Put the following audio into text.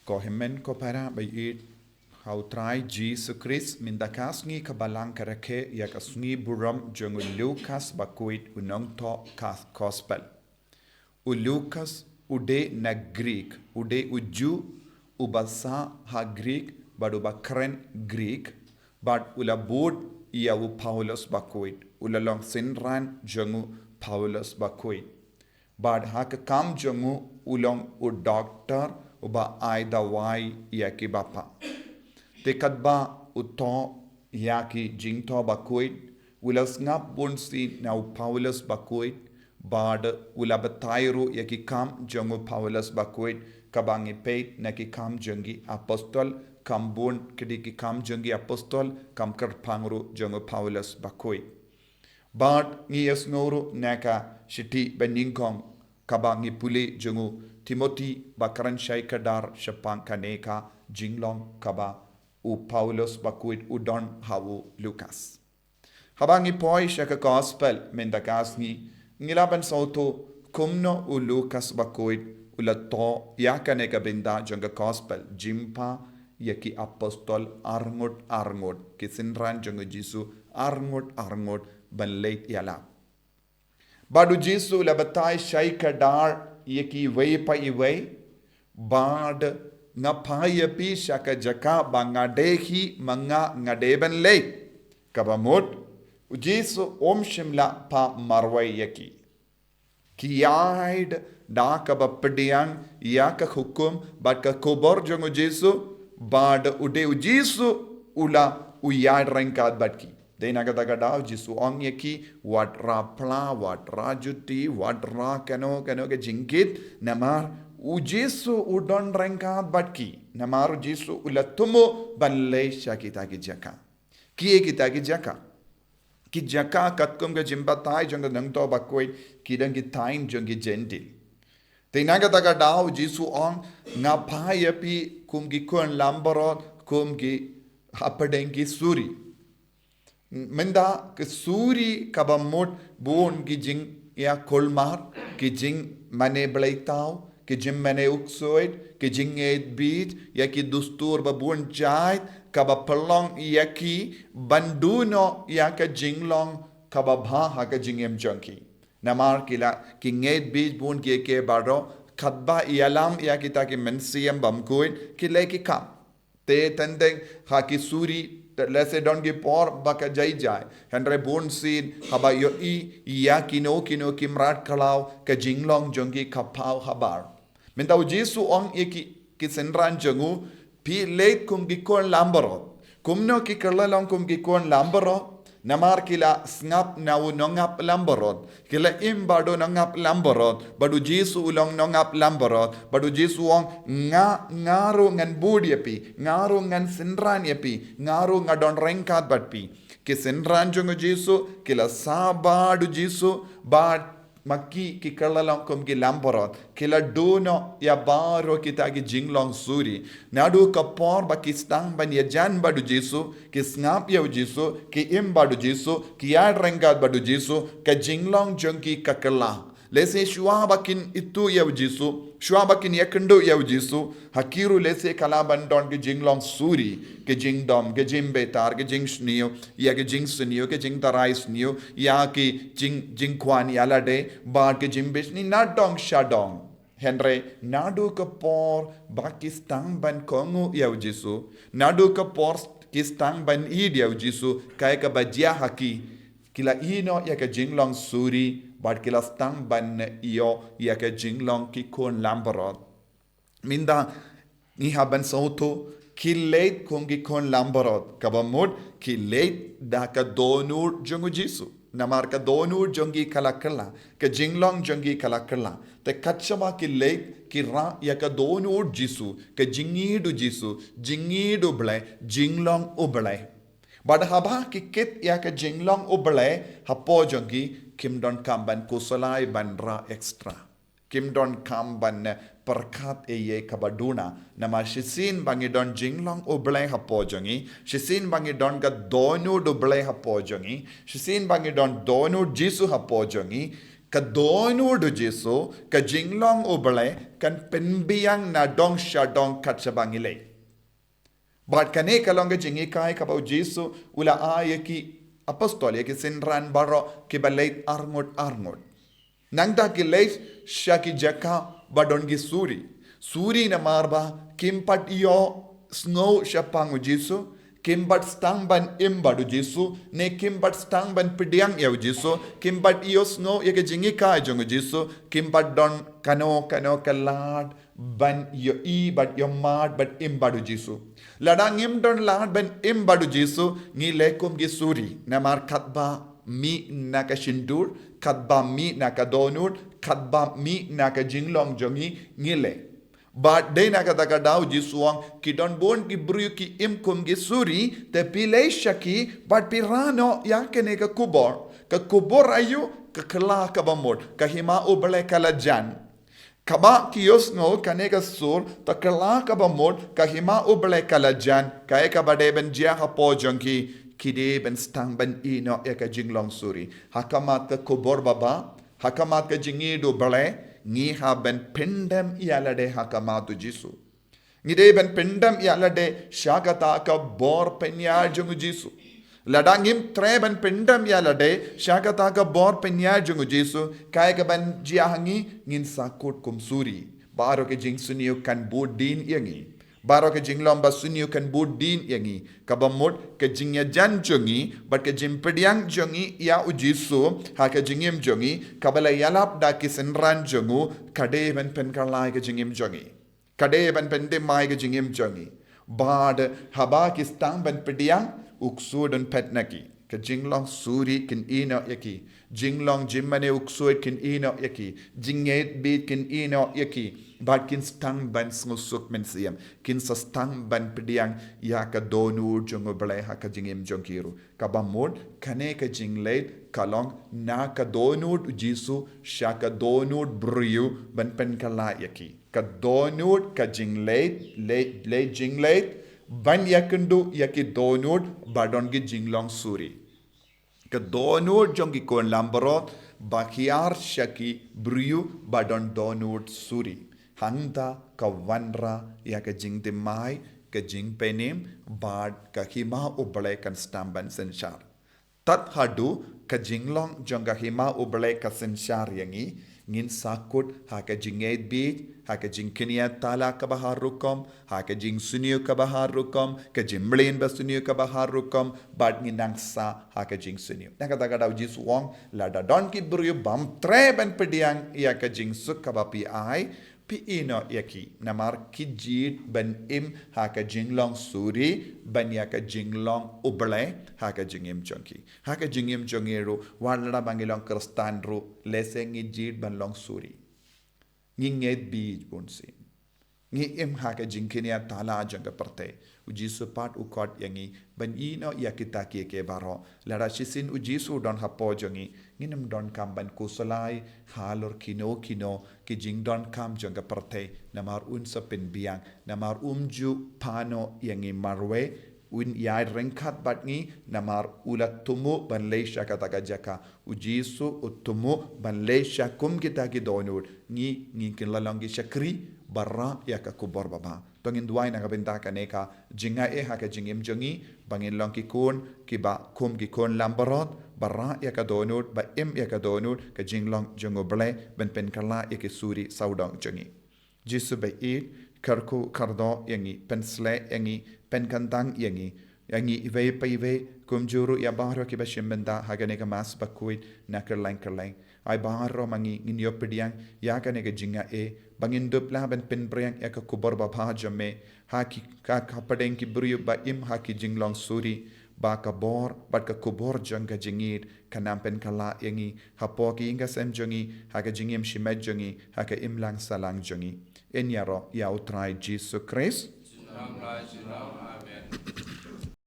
Ko hemen ko para bayit how try Jesus Christ min dakas ngi kabalang karake yak asngi buram jongu Lucas bakuit unong to gospel. U Lucas ude na Greek, ude uju ubasa ha Greek badu bakren Greek but ula bud ia u Paulus bakuit ula long sinran jongu Paulus bakuit. But haka kam jongu ulong u doctor uba aida wai yaki bapa. Tekadba uto yaki jingto bakuit ulas ngap bunsi na u Paulus bakuit bad ula batairu yaki kam jongu Paulus bakuit kabangi peit naki kam jongi apostol kambun kedi kam jongi apostol kam kerpangru jongu Paulus bakuit. But ngiyas ngoro naka shiti beningkong kabangi puli jongu Timothy bakaran shaikadar shapang kaneka jinglong kaba u Paulus bakuit udon hawu Lucas. Habangi poi shaka gospel mendagasni ngilaban sauto kumno u Lucas bakuit ulato yakaneka binda jonga gospel jimpa yaki apostol arngot kisinran jonga Jisu arngot banleit yala. Badu Jisu labatai shaikadar yaki way pa iway bad ngapaya pi shaka jaka bangadehi manga ngadeban lay kabamut Jisu shimla pa marway yaki kiyaid da kabapdiang yaka hukum bad ka kobor jongo Jisu bad ude Jisu ula uyad rengkat badki Denagadagadao Jisu ong yaki wat ra pla wat ra juti wat ra kano ke jingkit namar u Jisu udon rengkat batki namar Jisu ulatumo banle shakita ki jaka kiye kita ki jaka ki jaka katkum ga jimbatai jonga nangto bakoi kidang ki tain jongi gentil Denagadagadao Jisu ong ngapayapi kum gi kon lamborot kum gi hapadengi suri Menda ke suri kabamot bon gijing ya kolmar gijing mane blaitau gijing mane uksoid gijing ed beat yaki dustur babun jait kabapalong yaki banduno yaka jinglong kababha haka jingem junkie namar kila kinged beat bon ke baro khadba yalam yakita ki mensiem bamkoid kileki kam te tendeng haki suri Let's say don't give por baka jai jai. Henry born seed haba yo ya kino kimrat kalau ke jinglong jongi kapau habar. Mentau Jisu ong ki senran jongu pi late kum gikon lambarot. Kumno ki kerlalong kum gikon lambarot. Namar kila snap nawu nongap lambarot. Kila imbado nongap lambarot. Badu Jisu ulong nongap lambarot. Badu Jisu ong ngaru ngan budi api. Ngaru ngan senran api. Ngaru ngadon rengkat batpi. Ki senran jongo Jisu. Kila sabadu Jisu. Bad Maki ki kerlalong kum ki lamborot. Kila dono ya baro kita ki jinglong suri. Nadu kapor baki stang ban ya jan badu Jisu. Ki snap ya Jisu. Ki im badu Jisu. Ki yad rengat badu Jisu. Ka jinglong jongki kakela. Lese shua bakin itu ya Jisu. Shua bakin yakendo ya Jisu. Hakiru lese kalaban don ki jinglong suri. Ki jingdom, ki jimbetar, ki jing sniyo. Ya ki jing sniyo, ki jing tarai sniyo. Ya ki jing kwan yalade. Bar ki jimbish ni nadong shadong. Henry, nadu kapor bakistang ban kongu ya Jisu. Nadu kapor kistang ban id ya Jisu. Kaya ka bajia haki. Kila ino ya ka jinglong suri. But kila stang ban iyo ya ka jinglong ki kon lambarot. Minda ni haban sauto ki late kongi kon lambarot. Kabamud ki late da ka donur jongu Jisu. Namar ka donur jongi kalakala. Ka jinglong jongi kalakala. Te kachama ki late ki ra ya ka donur Jisu. Ka jingidu Jisu. Jingidu blay. Jinglong ublay. But haba ki kit ya ka jinglong ublay. Hapo jongi Kim don kamban kusalai bandra extra. Kim don kamban perkat eye kabaduna. Nama shisin bangi don jinglong ublay hapojongi. Shisin bangi don ka donu dublay hapojongi. Shisin bangi don donu Jisu hapojongi. ka donur du Jisu ka jinglong ubale kan penbiang na dong syadong kat sabangile. Bat kane kalong ka jingi kai ka bau Jisu ula aya ki apostol ya ki sinran baro ki balait arngot. Nangda ki leis syaki jaka badon gi suri. Suri na marba kimpat iyo snow syapang Jisu. Kimbat stang ban imbadu Jisu, ne kimbat stang ban pidiang ya Jisu, kimbat ios no ya ke jingi ka jong Jisu, kimbat don kano kalad ban yo I bat yo mad bat imbadu Jisu. Ladang im don lad ban imbadu Jisu, ngi lekum gi suri, namar katba mi naka shindur, katba mi naka donut, katba mi naka jinglong jongi ngile. But day na kata daw Jisuang kidon bon ki bruyo ki imkum ki suri te pilay shaki but pirano yang kene ka kubor ayu ka kala ka bamod ka hima ubale kala jan kaba kios no kane ka sur ta kala ka bamod ka hima ubale kala jan ka e ka bade ben jia ha po jongki kide ben stang ben ino ya ka jinglong suri hakamat ka kubor baba hakamat ka jingi do bale ngi ha ben pendam yalade hakamatu Jisu. Ngide ben pendam yalade shagata ka bor penya jungu Jisu. Ladangim tre ben pendam yalade shagata ka bor penya jungu Jisu. Kaya ka ben jiahangi ngin sakut kum suri. Baro ke jing suniyo kan budin yangi. Baro ke jing lomba suniyo kan budin yangi. Kabamut ke jingya jan jungi. But ke jimpediang jungi ya ujisu. Ha ke jingim jungi. Kabala yalap da kisenran jungu. Kade ben pen karlai ke jingim jungi. Kade ben pen demai ke jingim jungi. Bad haba ki stang ben pediang. Uksu dan pet naki. Ke jinglong suri kin ino yaki. Jinglong jimmane uksuit kin ino yaki. Jingait beat kin ino yaki. But kin stang ban ngusuk men siam. Kin sa stang ban pediang ya ka donur jungo balai ha ka jingim jongkiru. Kabamud kane ka jinglait kalong na ka donur Jisu sya ka donur bruyu ban pen kala yaki. Ka donur ka jinglait le jinglait ban yakendu yaki donur badon gi jinglong suri. Ka donur jongi kon lambarot bakiar syaki bruyu badon donur suri. Hangda ka wanra ya ka jing demai ka jing penim bad ka hima ubale kan stamban sensyar. Tat hadu ka jinglong jonga hima ubale ka sensyar yangi ngin sakut ha ka jingait beach ha ka jing kiniat tala ka bahar rukom ha ka jing sunio ka bahar rukom ka jimblin ba sunio ka bahar rukom bad nginang sa ha ka jing sunio. Nakata daw Jisu wong lada don ki buryo bam tre ban pediang ya ka jing suk ka bapi ai pi ino yaki namar kijit ban im ha ka jinglong suri ban ya ka jinglong ubale ha ka jingim jonki ha ka jingim jongiru walada bangilong kristan ru leseng jit ban long suri nginget bi bunsin ngi im ha ka jingkinia tala janga parte Jisu pat ukot yangi ban ino yakita ke baro lara shisin Jisu don hapo jongi nginam don kam ban kusalai halor kino ki jing don kam janga parte namar unsa pen biang namar umju pano yangi marwe un yai rengkat batngi namar ulat tumu ban leisha kata jaka Jisu utumu ban leisha kum kita ki donur ngi kin lalangi syakri barra ya ka kubor baba tongin duai na kabenta ka neka jinga e ha ka jingim jongi bangin long ki kun ki ba kum ki kun lambarot barra ya ka donut ba im ya ka donut ka jinglong jongo ble ben pen kala ya ki suri saudong jongi Jisu ba it karku kardo yangi pensle yangi pen kantang yangi ive pa ive kum juru ya bahro ki ba shimbenda ha ka neka mas ba kuit na kerlang ai bahro mangi nginyo pediang ya ka neka jinga e bangin dupla ben pen briang ya ka kubor ba bha jame ha ki ka padeng ki buriu ba im ha ki jinglong suri ba ka bor ba ka kubor janga jingit kanam pen kala yangi ha po ki inga sem jongi ha ka jingim shimet jongi ha ka imlang salang jongi en yaro ya utrai Jisu Christ. Amen.